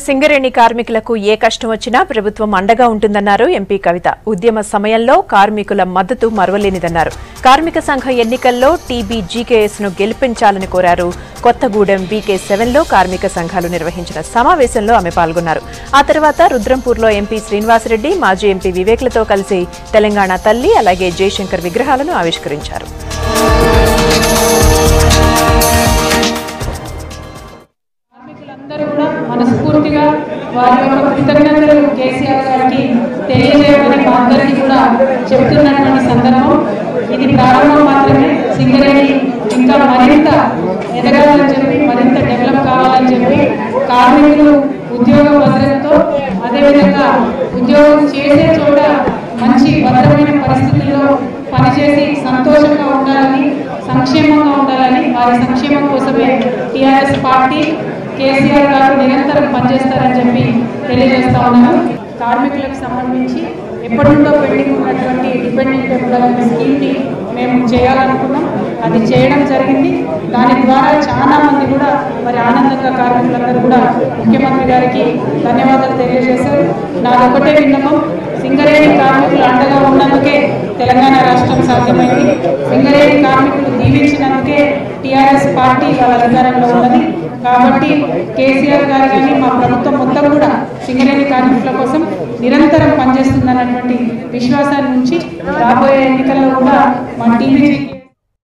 సింగరేణి కార్మికులకు ఏ కష్టం వచ్చినా ప్రభుత్వం అండగా ఉంటుందన్నారు ఎంపీ కవిత. ఉద్యమ సమయంలో కార్మికుల మద్దతు మరువలేనిదన్నారు. కార్మిక సంఘ ఎన్నికల్లో టీబీజీకేఎస్ ను గెలిపించాలని కోరారు. కొత్తగూడెం వీకే7లో కార్మిక సంఘాలు నిర్వహించిన సమావేశంలో ఆమె పాల్గొన్నారు. ఆ తర్వాత రుద్రంపూర్లో ఎంపీ శ్రీనివాసరెడ్డి, మాజీ ఎంపీ వివేక్లతో కలిసి తెలంగాణ తల్లి అలాగే జయశంకర్ విగ్రహాలను ఆవిష్కరించారు. మనస్ఫూర్తిగా వారి యొక్క కృతజ్ఞతలు కేసీఆర్ గారికి తెలియజేయమని మా అందరికీ కూడా చెబుతున్నటువంటి సందర్భం. ఇది ప్రారంభం మాత్రమే. సింగరేణి ఇంకా మరింత ఎదగాలని చెప్పి, మరింత డెవలప్ కావాలని చెప్పి, కార్మికులు ఉద్యోగ భద్రతతో అదేవిధంగా ఉద్యోగం చేసే చోట మంచి భద్రమైన పరిస్థితుల్లో పనిచేసి సంతోషంగా ఉండాలని, సంక్షేమంగా ఉండాలని, వారి సంక్షేమం కోసమే టీఆర్ఎస్ పార్టీ కేసీఆర్ గారు నిరంతరం పనిచేస్తారని చెప్పి తెలియజేస్తా ఉన్నాను. కార్మికులకు సంబంధించి ఎప్పటి నుండో పెండింగ్ ఉన్నటువంటి డిపెండెంట్ ఎంప్లాయ్మెంట్ స్కీమ్ని మేము చేయాలనుకున్నాం. అది చేయడం జరిగింది. దాని ద్వారా చాలా మంది కూడా మరి ఆనందంగా కార్మికులందరూ కూడా ముఖ్యమంత్రి గారికి ధన్యవాదాలు తెలియజేశారు. నాదొకటే విన్నపం, సింగరేణి కార్మికులు అండగా ఉన్నందుకే తెలంగాణ రాష్ట్రం సాధ్యమైంది. సింగరేణి కార్మికులు దీవించినందుకే టీఆర్ఎస్ పార్టీ వాళ్ళ అధికారంలో ఉన్నది. కాబట్టి కేసీఆర్ గారు కానీ మా ప్రభుత్వం మొత్తం కూడా సింగరేణి కార్మికుల కోసం నిరంతరం పనిచేస్తుందన్నటువంటి విశ్వాసాన్ని నుంచి రాబోయే ఎన్నికల్లో కూడా మా టీబీజీ